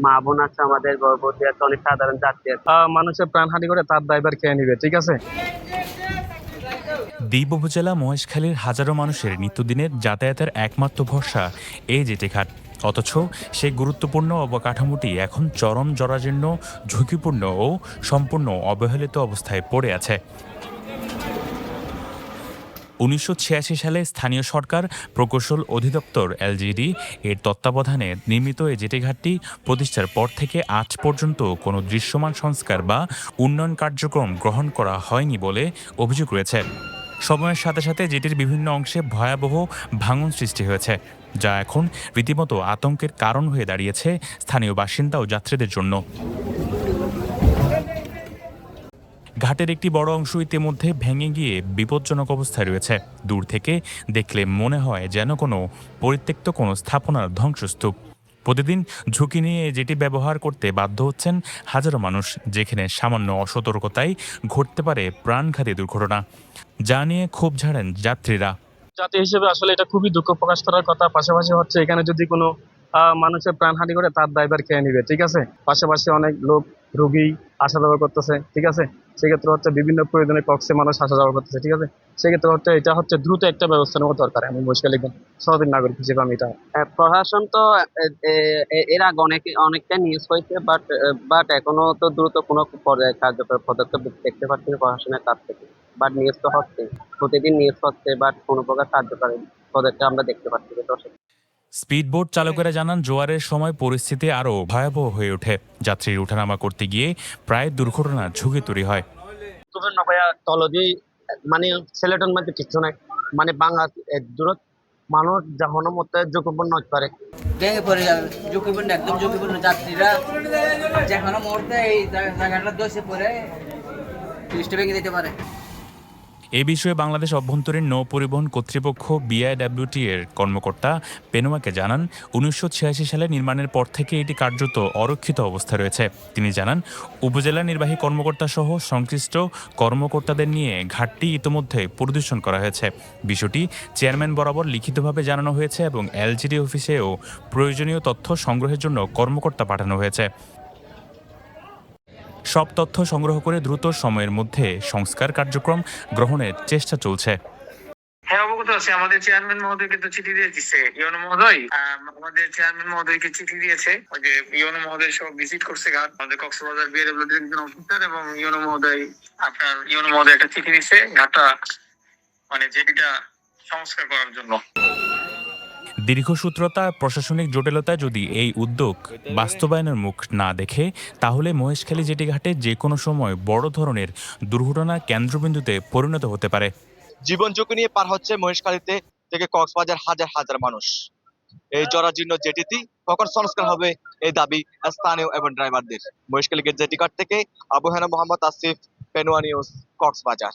মা বোন আছে, আমাদের গর্ভবতী আছে, অনেক সাধারণ যাত্রী আছে। মানুষের প্রাণহানি করে তার দায়ভার কে নিবে? ঠিক আছে। দ্বীপ উপজেলা মহেশখালীর হাজারো মানুষের নিত্যদিনের যাতায়াতের একমাত্র ভরসা এই জেটিঘাট। অথচ সেই গুরুত্বপূর্ণ অবকাঠামোটি এখন চরম জরাজীর্ণ, ঝুঁকিপূর্ণ ও সম্পূর্ণ অবহেলিত অবস্থায় পড়ে আছে। ১৯৮৬ সালে স্থানীয় সরকার প্রকৌশল অধিদপ্তর এলজিডি এর তত্ত্বাবধানে নির্মিত এই জেটিঘাটটি প্রতিষ্ঠার পর থেকে আজ পর্যন্ত কোনো দৃশ্যমান সংস্কার বা উন্নয়ন কার্যক্রম গ্রহণ করা হয়নি বলে অভিযোগ রয়েছে। সময়ের সাথে সাথে জেটির বিভিন্ন অংশে ভয়াবহ ভাঙন সৃষ্টি হয়েছে, যা এখন রীতিমতো আতঙ্কের কারণ হয়ে দাঁড়িয়েছে স্থানীয় বাসিন্দা ও যাত্রীদের জন্য। ঘাটের একটি বড় অংশ ইতিমধ্যে ভেঙে গিয়ে বিপজ্জনক অবস্থায় রয়েছে। দূর থেকে দেখলে মনে হয় যেন পরিত্যক্ত কোনো স্থাপনার ধ্বংসস্তূপ। প্রতিদিন ঝুঁকি নিয়ে যেটি ব্যবহার করতে বাধ্য হচ্ছেন হাজারো মানুষ, যেখানে সামান্য অসতর্কতায় ঘটতে পারে প্রাণঘাতী দুর্ঘটনা, যা নিয়ে ক্ষোভ ঝাড়েন যাত্রীরা। জাতি হিসেবে আসলে এটা খুবই দুঃখ প্রকাশ করার কথা। পাশাপাশি হচ্ছে এখানে যদি কোনো মানুষের প্রাণহানি করে তার দায়ভার কে নিবে? ঠিক আছে। পাশাপাশি অনেক লোক, রোগী আসা যাওয়া করতেছে। ঠিক আছে। সেক্ষেত্রে হচ্ছে বিভিন্ন প্রয়োজনে কক্সে মানুষ আসা যাওয়া করতেছে। ঠিক আছে। সেক্ষেত্রে হচ্ছে এটা হচ্ছে দ্রুত একটা ব্যবস্থা নেওয়া দরকার। আমি মহেশখালী একজন শহরের নাগরিক হিসেবে আমি এটা। প্রশাসন তো এর আগে অনেকটা নিউজ হয়েছে, বাট এখনো তো দ্রুত কোনো পর্যায়ে কার্যকর পদক্ষেপ দেখতে পাচ্ছি না প্রশাসনের কাছ থেকে। বাট নিউজ তো হচ্ছে, প্রতিদিন নিউজ হচ্ছে, বাট কোনো প্রকার কার্যকরী পদক্ষেপ আমরা দেখতে পাচ্ছি না। স্পিডবোট চালকেরা জানান, জোয়ারের সময় পরিস্থিতি আরও ভয়াবহ হয়ে ওঠে। যাত্রীর ওঠানামা করতে গিয়ে প্রায় দুর্ঘটনার ঝুঁকি তৈরি হয়। তলদি মানে সিলেটের মধ্যে কিছু নাই, মানে বাংলা দূরত মানুষ যখন মধ্যে ঝুঁকিপূর্ণ হতে পারে, ভেঙে পড়ে যাবে। ঝুঁকিপূর্ণ, একদম ঝুঁকিপূর্ণ। যাত্রীরা যে কোনো মুহূর্তে এই জায়গাটা ধসে পড়ে ব্রিজটা ভেঙে দিতে পারে। এ বিষয়ে বাংলাদেশ অভ্যন্তরীণ নৌ পরিবহন কর্তৃপক্ষ বিআইডব্লিউটি এর কর্মকর্তা পেনোয়াকে জানান, ১৯৮৬ সালে নির্মাণের পর থেকে এটি কার্যত অরক্ষিত অবস্থা রয়েছে। তিনি জানান, উপজেলা নির্বাহী কর্মকর্তা সহ সংশ্লিষ্ট কর্মকর্তাদের নিয়ে ঘাটটি ইতোমধ্যে পরিদর্শন করা হয়েছে। বিষয়টি চেয়ারম্যান বরাবর লিখিতভাবে জানানো হয়েছে এবং এলজিডি অফিসেও প্রয়োজনীয় তথ্য সংগ্রহের জন্য কর্মকর্তা পাঠানো হয়েছে। সব তথ্য সংগ্রহ করে দ্রুত সময়ের মধ্যে সংস্কার কার্যক্রম গ্রহণের চেষ্টা চলছে। হ্যাঁ, অবগত আছে। আমাদের চেয়ারম্যান মহোদয়কে তো চিঠি দিয়ে দিচ্ছে ইউনো মহোদয়। আমাদের চেয়ারম্যান মহোদয়কে চিঠি দিয়েছে, ওই যে ইউনো মহোদয় সব ভিজিট করছে ঘাট। আমাদের কক্সবাজার বিএডব্লিউডি একজন অফিসার এবং ইউনো মহোদয় একটা চিঠি দিচ্ছে ঘাটটা, মানে যেটা সংস্কার করার জন্য। দীর্ঘসূত্রতা, প্রশাসনিক জটিলতা যদি এই উদ্যোগ বাস্তবায়নের মুখ না দেখে, তাহলে মহেশখালী জেটিঘাটে যে কোনো সময় বড় ধরনের দুর্ঘটনার কেন্দ্রবিন্দুতে পরিণত হতে পারে। জীবন ঝুঁকি নিয়ে পার হচ্ছে মহেশখালীতে থেকে কক্সবাজার হাজার হাজার মানুষ। এই জরাজীর্ণ জেটিটি কখন সংস্কার হবে, এই দাবি স্থানীয় এবং ড্রাইভারদের। মহেশখালী জেটিঘাট থেকে আবু হেনা মোহাম্মদ আসিফ, পেনোয়া নিউজ, কক্সবাজার।